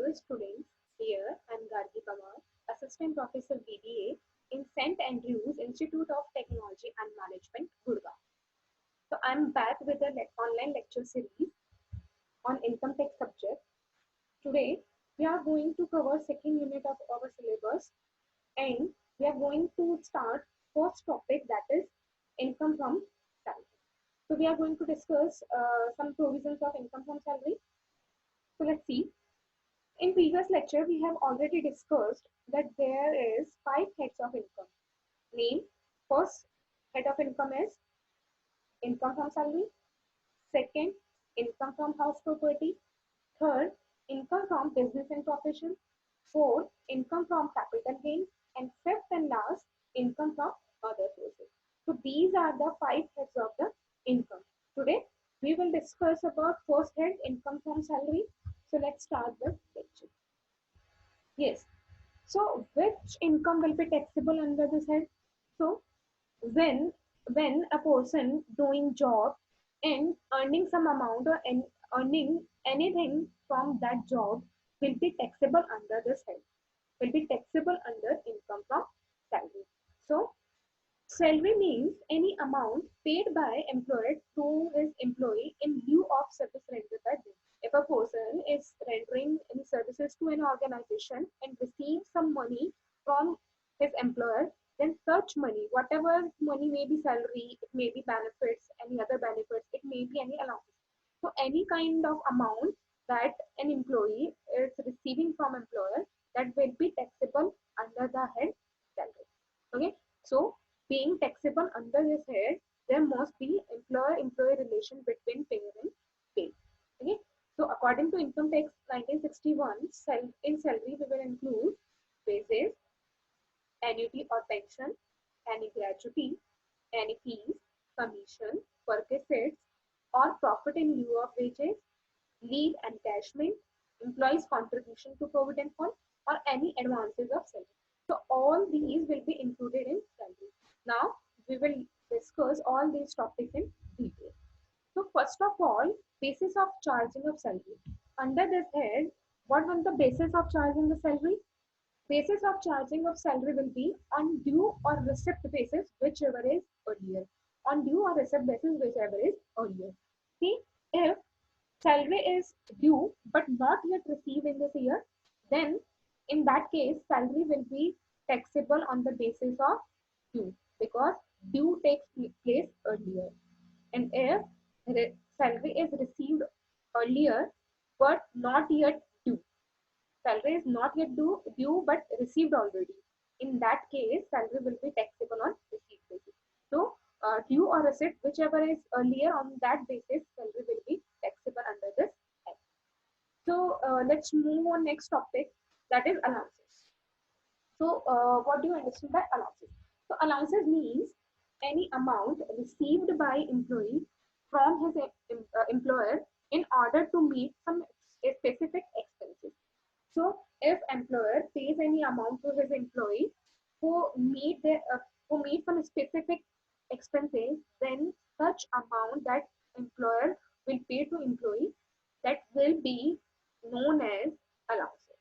dear students, here I'm Gargi Pawar, Assistant Professor BBA in St. Andrews Institute of Technology and Management, Gurgaon. So I'm back with a online lecture series on income tax subject. Today we are going to cover second unit of our syllabus and we are going to start first topic, that is income from salary. So we are going to discuss some provisions of income from salary. So let's see. In previous lecture, we have already discussed that there is five heads of income. Name, first head of income is income from salary. Second, income from house property. Third, income from business and profession. Fourth, income from capital gain. And fifth and last, income from other sources. So these are the five heads of the income. Today, we will discuss about first head, income from salary. So let's start the lecture. Yes. So which income will be taxable under this head? So when when a person doing job and earning some amount or earning anything from that job will be taxable under this head. Will be taxable under income from salary. So salary means any amount paid by employer to his employee in lieu of service rendered by them. If a person is rendering any services to an organization and receives some money from his employer, then such money, whatever money may be salary, it may be benefits, any other benefits, it may be any allowance. So any kind of amount that an employee is receiving from employer, that will be taxable under the head salary. Okay, so being taxable under this head, there must be employer-employee relation between payer and paid. Okay, so according to Income Tax 1961, in salary we will include wages, annuity or pension, any gratuity, any fees, commission, perquisites, or profit in lieu of wages, leave encashment, employees' contribution to provident fund, or any advances of salary. So all these will be included in salary. Now we will discuss all these topics in detail. So first of all, basis of charging of salary. Under this head, what was the basis of charging the salary? Basis of charging of salary will be on due or receipt basis, whichever is earlier. On due or receipt basis, whichever is earlier. See, if salary is due but not yet received in this year, then in that case, salary will be taxable on the basis of due, because due takes place earlier. And if salary is received earlier but not yet due, salary is not yet due but received already. In that case, salary will be taxable on receipt basis. So, due or receipt, whichever is earlier, on that basis, salary will be taxable under this act. So, let's move on next topic, that is allowances. So, what do you understand by allowances? So, allowances means any amount received by employee from his employer in order to meet some specific expenses. So if employer pays any amount to his employee who meet some specific expenses, then such amount that employer will pay to employee, that will be known as allowances.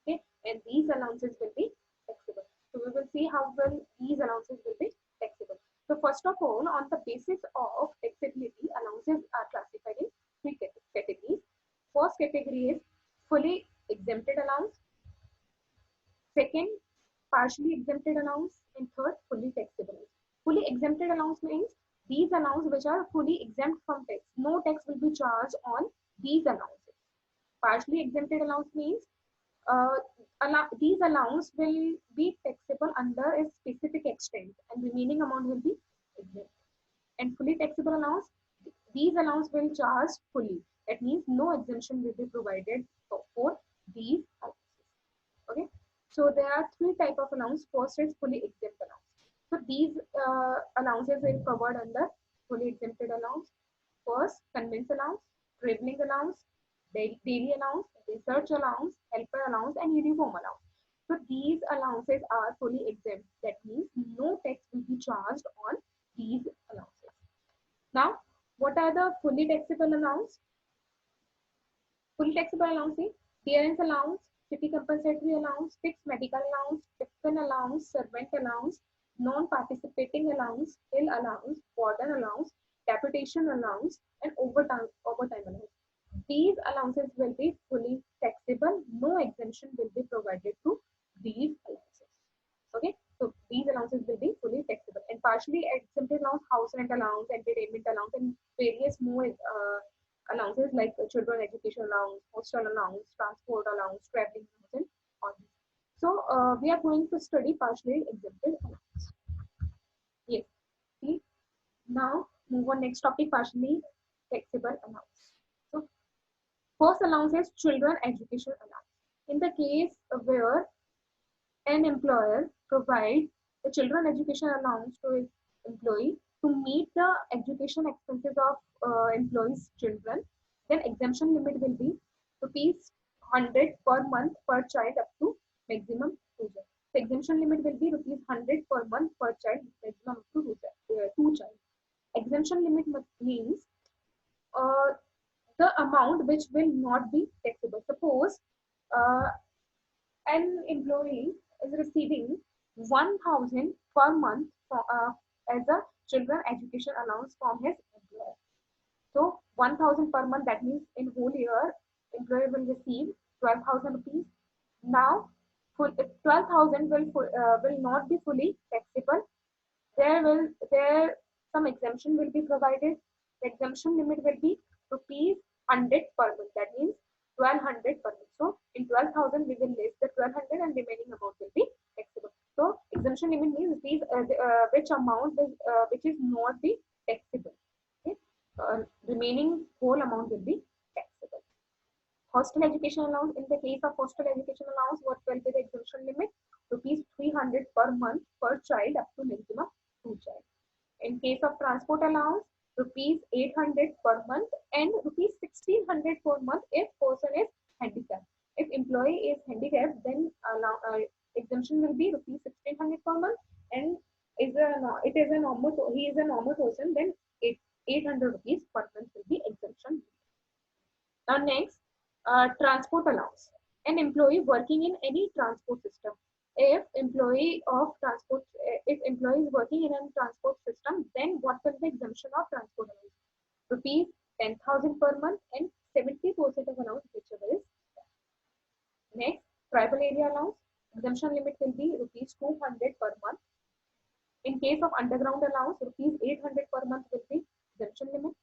Okay, and these allowances will be taxable. So we will see how well these allowances will be taxable. So first of all, on the basis of taxability, allowances are classified in three categories. First category is fully exempted allowance. Second, partially exempted allowance. And third, fully taxable allowance. Fully exempted allowance means these allowances which are fully exempt from tax. No tax will be charged on these allowances. Partially exempted allowance means these allowance will be taxable under a specific extent and remaining amount will be exempt. And fully taxable allowance, these allowance will charge fully. That means no exemption will be provided for these allowances. Okay, so there are three type of allowance. First is fully exempt allowance. So these allowances are covered under fully exempted allowance. First, conveyance allowance, traveling allowance, daily allowance, research allowance, helper allowance, and uniform allowance. So these allowances are fully exempt. That means no tax will be charged on these allowances. Now, what are the fully taxable allowance? Fully taxable allowance is Parents allowance, city compensatory allowance, fixed medical allowance, tiffin allowance, servant allowance, non-participating allowance, ill allowance, warden allowance, deputation allowance, and overtime allowance. These allowances will be fully taxable. No exemption will be provided to these allowances. Okay, so these allowances will be fully taxable and partially exempted allowance, house rent allowance, entertainment allowance, and various more allowances like children education allowance, hostel allowance, transport allowance, traveling allowance, and all these. So we are going to study partially exempted allowance. Yes. See, now move on next topic, partially taxable allowance. So first allowance is children education allowance. In the case where an employer provides the children education allowance to his employee to meet the education expenses of employee's children, then exemption limit will be rupees 100 per month per child up to maximum 2 child. The exemption limit will be rupees 100 per month per child, maximum up to 2 child. Exemption limit means uh, the amount which will not be taxable. Suppose uh, an employee is receiving 1,000 per month as a children education allowance from his employer. So 1,000 per month, that means in whole year, employer will receive 12,000 rupees. Now, 12,000 will not be fully taxable. There some exemption will be provided. The exemption limit will be rupees 100 per month. That means 1,200 per month. So in 12,000 we will less the 1,200 and remaining amount will be taxable. So exemption limit means rupees which amount which is not be taxable. Okay, remaining whole amount will be taxable. Hostel education allowance. In the case of hostel education allowance, what will be the exemption limit? Rupees 300 per month per child up to maximum 2 child. In case of transport allowance, rupees 800 per month and rupees 1600 per month if person is handicapped. If employee is handicapped, then exemption will be rupees 1600 per month, and it is a normal, he is a normal person, then 800 rupees per month will be exemption. Now next, transport allowance. An employee working in any transport system. If employee is working in a transport system, then what will the exemption of transport allowance? Rupees 10,000 per month and 70% of allowance whichever is. Next, tribal area allowance. Exemption limit will be rupees 200 per month. In case of underground allowance, rupees 800 per month will be exemption limit.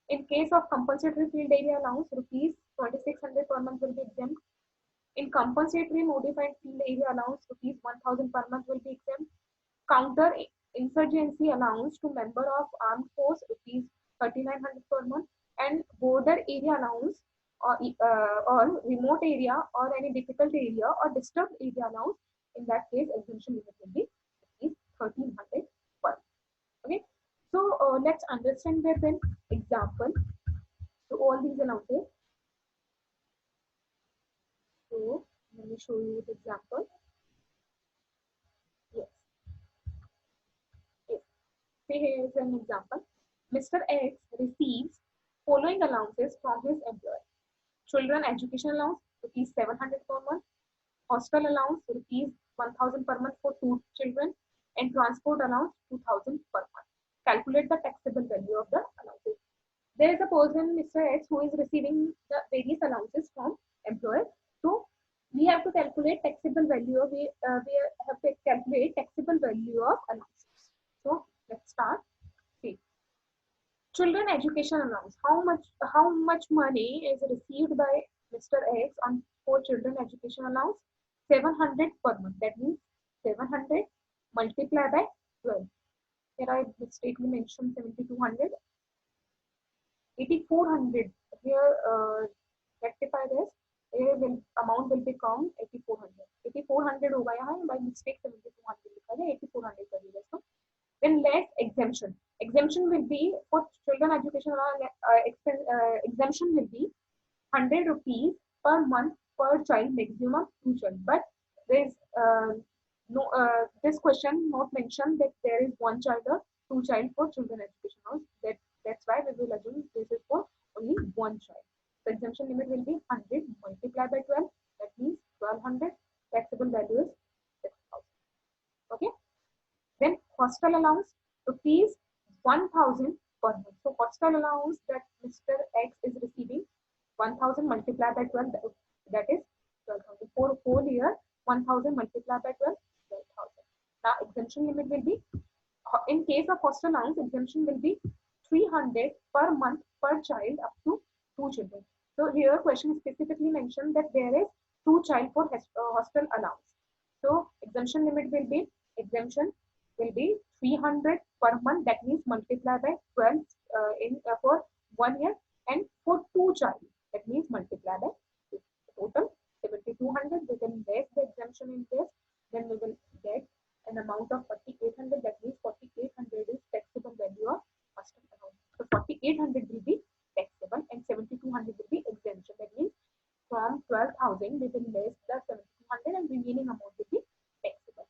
In case of compulsory field area allowance, rupees 2,600 per month will be exempt. In compulsory modified field area allowance, rupees 1,000 per month will be exempt. Counter insurgency allowance to member of armed force, rupees 3,900 per month. And border area allowance or remote area or any difficult area or disturbed area allowance, in that case exemption limit will be rupees 1,300 per month. Okay, so let's understand with an example. So all these allowances. So let me show you the example. Yes, yes. Say here is an example. Mr. X receives following allowances from his employer. Children education allowance, rupees 700 per month. Hostel allowance, rupees 1,000 per month for 2 children. And transport allowance, 2,000 per month. Calculate the taxable value of the allowances. There is a person, Mr. X, who is receiving the various allowances from employer. So we have to calculate taxable value. We have to calculate taxable value of allowances. So let's start. See, children education allowance. How much money is received by Mr. X on for children education allowance? 700 per month. That means 700 multiplied by 12. Here I mistakenly mentioned 7,200. 8,400. Here, rectify this. Here will amount will become 8,400. 8,400 हो गया है by mistake 7,200 लिखा है 8,400 कर दिया इसको. Then less exemption. Exemption will be for children education exemption will be 100 rupees per month per child, maximum 2 child. But there is no this question not mentioned that there is 1 child or 2 child for children education. That's why we will assume this is for only 1 child. The exemption limit will be 100 multiplied by 12. hostel allowance, rupees 1000 per month. So hostel allowance that Mr. X is receiving, 1000 multiplied by 12, that is 12,000. For a whole year, 1000 multiplied by 12, 12,000. Now exemption limit will be, in case of hostel allowance, exemption will be 300 per month per child up to 2 children. So here question specifically mentioned that there is 2 child for hostel allowance. So exemption will be 300 per month. That means multiply by 12 in for 1 year, and for 2 child that means multiply by 2. Total 7,200. We can less the exemption in this, then we will get an amount of 4,800. That means 4,800 is taxable value of hostel allowance. So 4,800 will be taxable and 7,200 will be exemption. That means from 12,000 we will less the 7,200 and remaining amount will be taxable.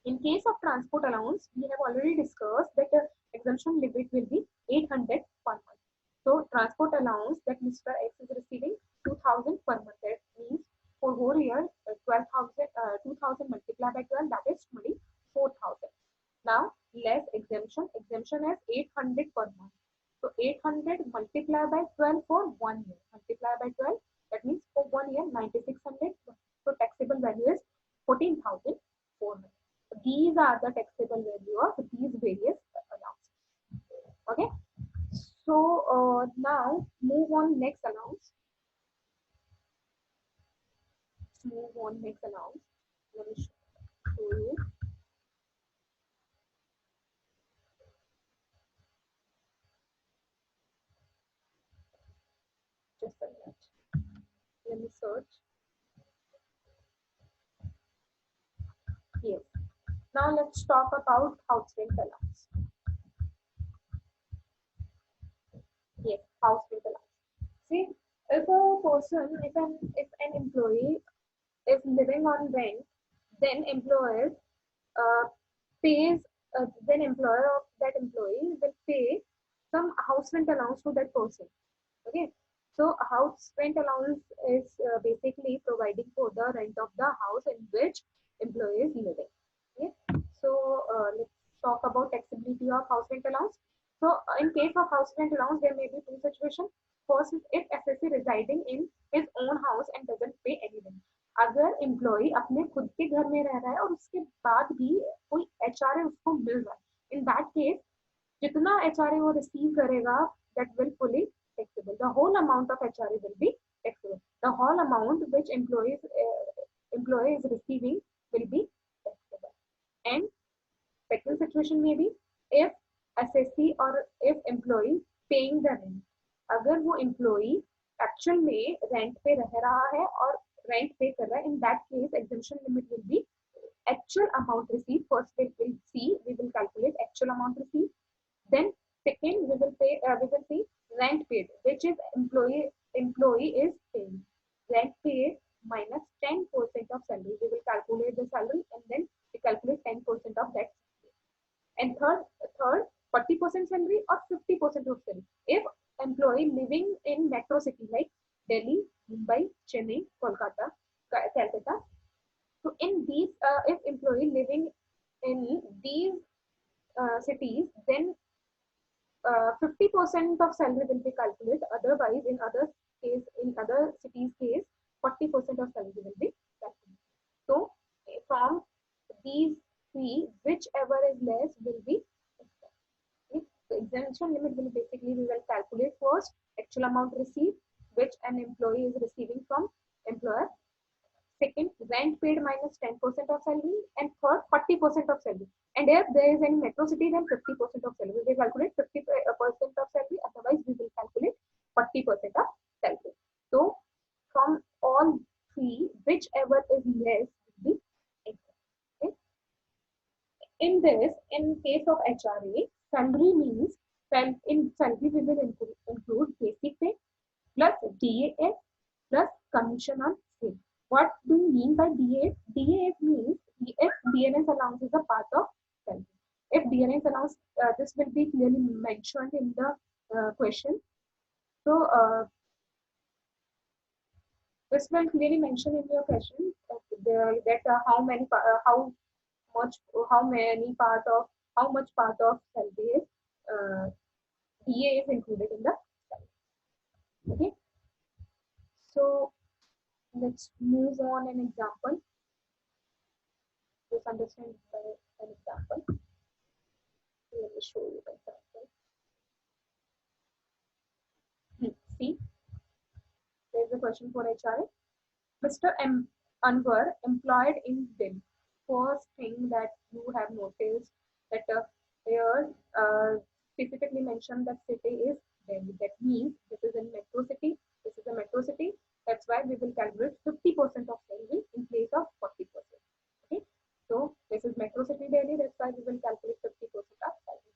In case of transport allowance, we have already discussed that the exemption limit will be 800 per month. So transport allowance that Mr. X is receiving 2,000 per month. That means for whole year 2,000 multiplied by 12, that is 24,000. Now less exemption. Exemption is 800 per month. So 800 multiplied by 12 for 1 year. Multiply by 12, that means for 1 year 9,600. So taxable value is 14,400. These are the taxable value of these various allowances. Okay. So now move on next allowance. Move on next allowance. Let me show you. Just a minute. Let me search. Yes. Now let's talk about house rent allowance. Yes, house rent allowance. See, if a person, if an employee is living on rent, then employer uh, pays, then employer of that employee will pay some house rent allowance to that person. Okay, so house rent allowance is basically providing for the rent of the house in which employee is living. Okay, so let's talk about taxability of house rent allowance. So in case of house rent allowance, there may be two situations. First is if FSC residing in his own house and doesn't pay any rent. अगर employ अपने खुद के घर में रह रहा है और उसके बाद भी कोई एचआरए उसको मिल रहा है, इन दैट केस जितना एचआरए वो रिसीव करेगा that will fully taxable. The whole amount of HRA will be taxable. The whole amount which employee is receiving will be taxable. And second situation may be if assessee or if employee paying the rent. अगर वो employee actual में rent पे रह रहा है और rent pay कर रहा है, in that case exemption limit will be actual amount received. First we will calculate actual amount received. Then second, we will see rent paid, which is employee is paying. Rent paid minus 10% of salary. We will calculate the salary and then we calculate 10% of that. And third, 40% salary or 50% of salary. If employee living in metro city like Delhi, Mumbai, Chennai, Kolkata, Calcutta. So in these, if employee living in these cities, then 50% of salary will be calculated. Otherwise, in other cities case, 40% of salary will be calculated. So from these three, whichever is less will be exempt. The exemption limit will basically we will calculate first actual amount received, which an employee is receiving from employer. Second, rent paid minus 10% of salary, and third, 40% of salary. And if there is any metro city, then 50% of salary. We will calculate 50% of salary, otherwise we will calculate 40% of salary. So from all three, whichever is less will be exempt. Okay? In this, in case of HRA, salary means in salary we will include basic pay plus DAS plus commission on sale. What do you mean by DAS? DAS means if DNS allowance is a part of salary. If DNS allowance, this will be clearly mentioned in the question. So this will clearly mention in your question that how many part of how much part of salary is DA is included in the salary. Okay, so let's move on an example. Just understand by an example. Let me show you the example. See, there's a question for HRA. Mr. Anwar, employed in Delhi. First thing that you have noticed that here specifically mentioned that city is Delhi. That means this is a metro city. This is a metro city. That's why we will calculate 50% of salary in place of 40%. Okay. So this is metro city Delhi. That's why we will calculate 50% of salary.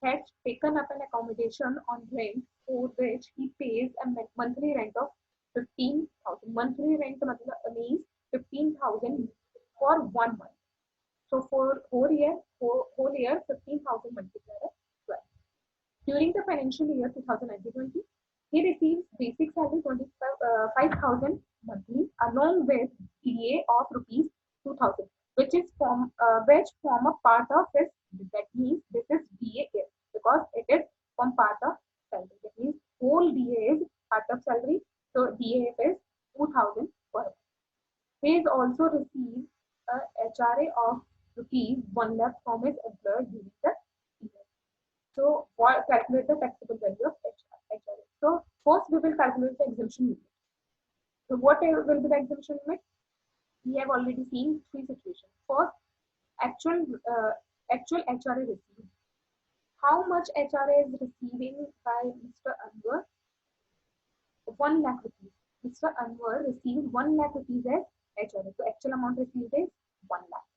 Had taken up an accommodation on rent for which he pays a monthly rent of 15,000. Monthly rent means 15,000 for 1 month. So for whole year 15,000 multiplied by 12. During the financial year 2019-20, he receives basic salary 25,000 monthly along with DA of rupees 2,000, which form a part of his. That means this is DA because it is from part of salary. That means whole DA is part of salary. So DA is 2,000 per month. He is also received a HRA of rupees 1 lakh from his employer during the year. So calculate the taxable value of HRA. So first we will calculate the exemption limit. So what will be the exemption limit? We have already seen three situations. First, actual HRA received. How much HRA is receiving by Mr. Anwar? 1 lakh rupees. Mr. Anwar received 1 lakh rupees as HRA. So actual amount received is 1 lakh.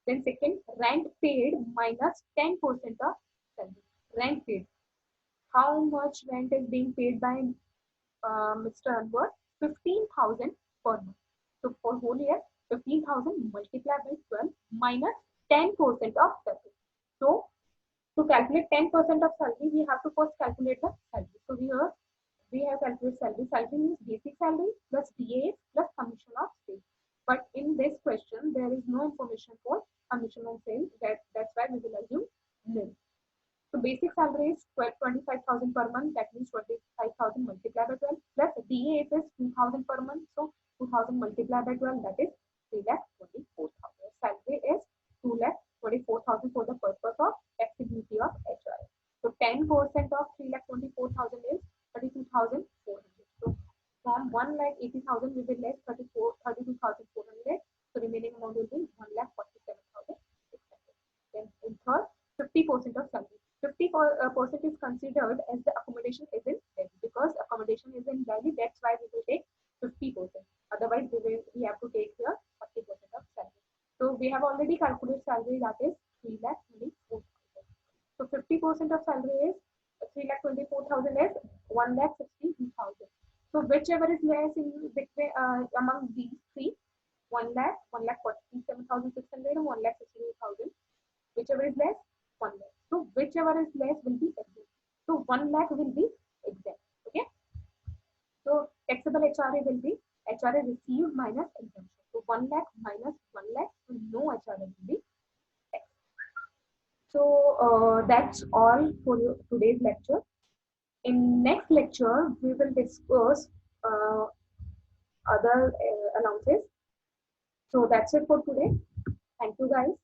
Then second, rent paid minus 10% of salary. Rent paid. How much rent is being paid by Mr. Anwar? 15,000 per month. So for whole year, 15,000 multiplied by 12 minus 10% of salary. So to calculate 10% of salary, we have to first calculate the salary. So here we have calculated salary. Salary means basic salary plus DA plus commission of sales. But in this question, there is no information for commission on sales. That's why we will assume nil. So basic salary is 25,000 per month. That means 25,000 multiplied by 12 plus DA is 2,000 per month. So 2,000 multiplied by 12, that is 3,24,000. Salary is 2,24,000 for the purpose of taxability of HRA. So 10% of 3,24,000 is 32,400. So from 1,80,000 we will less 32,400. So remaining amount will be 1,47,600. Then in third, 50% of salary. 50% is considered as the accommodation is in Delhi. Because accommodation is in Delhi, that's why we will take 50%. Otherwise, we have to take here 40% of salary. So we have already calculated salary, that is 3,24,000. So 50% of salary is 3,24,000 is 1,62,000. So whichever is less in between among these three, 1 lakh, 1,47,600 and 1,62,000. Whichever is less, 1 lakh. So whichever is less will be exempt. So 1 lakh will be exempt. Okay. So taxable HRA will be HRA received minus exemption. So 1 lakh minus 1 lakh, so no HRA will be taxed. So that's all for today's lecture. In next lecture, we will discuss other allowances. So that's it for today. Thank you guys.